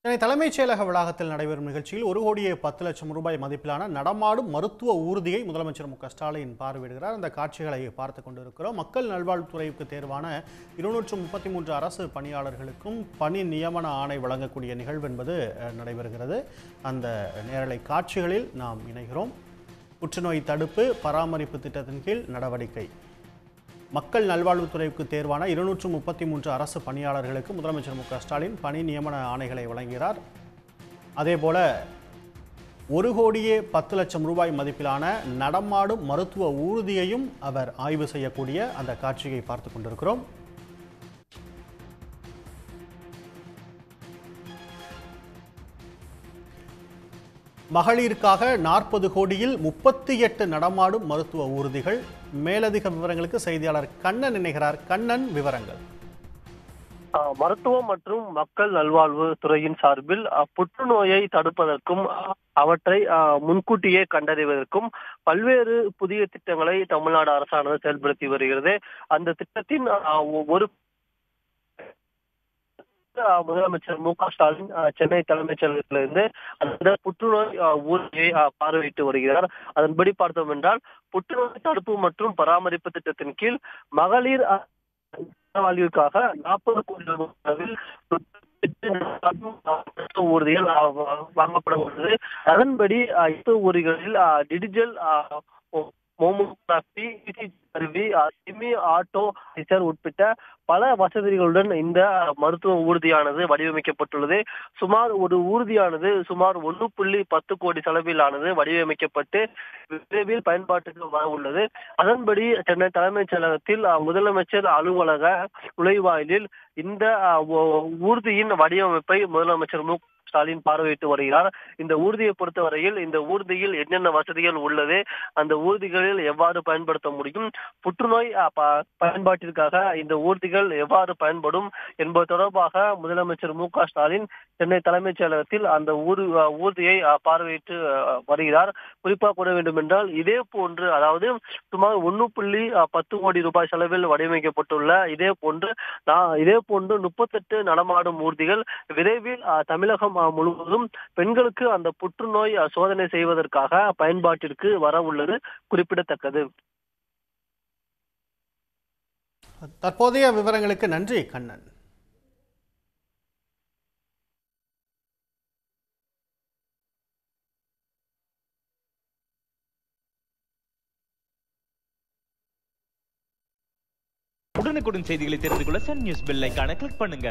சென்னை தலைமைச் செயலக வளாகத்தில் நடைபெறும் நிகழ்ச்சியில் 1,10,00,000 ரூபாய் மதிப்பிலான நடமாடும் மருத்துவ ஊர்தியை முதலமைச்சர் மு.க.ஸ்டாலின் பார்வையிடுகிறார். அந்த காட்சிகளை பார்த்துக் கொண்டிருக்கிறோம். மக்கள் நல்வாழ்வுத்துறைக்கு தேர்வான 233 அரசு பணியாளர்களுக்கும் பணி நியமன ஆணை வழங்கக்கூடிய நிகழ்வு என்பது நடைபெறுகிறது. அந்த நேரலை காட்சிகளில் நாம் இணைகிறோம். புற்றுநோய் தடுப்பு பராமரிப்பு திட்டத்தின் கீழ் நடவடிக்கை. மக்கள் நல்வாழ்வுத்துறைக்கு தேர்வான 233 அரசு பணியாளர்களுக்கு முதலமைச்சர் மு.க.ஸ்டாலின் பணி நியமன ஆணைகளை வழங்குகிறார். அதேபோல 1,10,00,000 ரூபாய் மதிப்பிலான நடமாடும் மருத்துவ ஊர்தியையும் அவர் ஆய்வு செய்யக்கூடிய அந்த காட்சியை பார்த்து கொண்டிருக்கிறோம். மகளிருக்காக 40 கோடியில் 38 நடமாடும் மருத்துவ ஊர்திகள். மேலதிக விவரங்களுக்கு செய்தியாளர் கண்ணன் இணைகிறார். கண்ணன், விவரங்கள். மருத்துவம் மற்றும் மக்கள் நல்வாழ்வு துறையின் சார்பில் புற்றுநோயை தடுப்பதற்கும் அவற்றை முன்கூட்டியே கண்டறிவதற்கும் பல்வேறு புதிய திட்டங்களை தமிழ்நாடு அரசானது செயல்படுத்தி வருகிறது. அந்த திட்டத்தின் ஒரு முதலமைச்சர் மு.க.ஸ்டாலின் சென்னை தலைமைச் செயலகத்திலிருந்து அந்த புற்றுநோய் ஊர்தியை பார்வையிட்டு வருகிறார். அதன்படி பார்த்தோம் என்றால், புற்றுநோய் தடுப்பு மற்றும் பராமரிப்பு திட்டத்தின் கீழ் மகளிர் வாழ்விற்காக 40 கோடி ரூபாயில் ஊர்திகள் வாங்கப்பட உள்ளது. அதன்படி ஊர்திகளில் டிஜிட்டல் மோமோகிராபி கருவி, செமி ஆட்டோ உட்பட்ட பல வசதிகளுடன் இந்த மருத்துவ ஊர்தியானது வடிவமைக்கப்பட்டுள்ளது. ஒரு ஊர்தியானது சுமார் 1.10 கோடி செலவிலானது வடிவமைக்கப்பட்டு விரைவில் பயன்பாட்டுக்கு வர உள்ளது. அதன்படி சென்னை தலைமைச் செயலகத்தில் முதலமைச்சர் அலுவலக நுழைவாயிலில் இந்த ஊர்தியின் வடிவமைப்பை முதலமைச்சர் மு.க.ஸ்டாலின் பார்வையிட்டு வருகிறார். இந்த ஊர்தியை பொறுத்தவரையில் இந்த ஊர்தியில் என்னென்ன வசதிகள் உள்ளது, அந்த ஊர்திகளில் எவ்வாறு பயன்படுத்த முடியும், புற்றுநோய் பயன்பாட்டிற்காக இந்த ஊர்திகள் எவ்வாறு பயன்படும் என்பது தொடர்பாக முதலமைச்சர் மு.க.ஸ்டாலின் சென்னை தலைமைச் செயலகத்தில் அந்த ஊர்தியை பார்வையிட்டு வருகிறார். குறிப்பாக கூற வேண்டும் என்றால், இதே போன்று, அதாவது சுமார் 1.10 கோடி ரூபாய் செலவில் வடிவமைக்கப்பட்டுள்ள இதே போன்று 38 நடமாடும் ஊர்திகள் விரைவில் தமிழகம் முழுவதும் பெண்களுக்கு அந்த புற்றுநோய் சோதனை செய்வதற்காக பயன்பாட்டிற்கு வர உள்ளது குறிப்பிடத்தக்கது. தற்போதைய விவரங்களுக்கு நன்றி கண்ணன். உடனுக்குடன் செய்திகளை தெரிந்து கொள்ள சன் நியூஸ் பெல் ஐகானை கிளிக் பண்ணுங்க.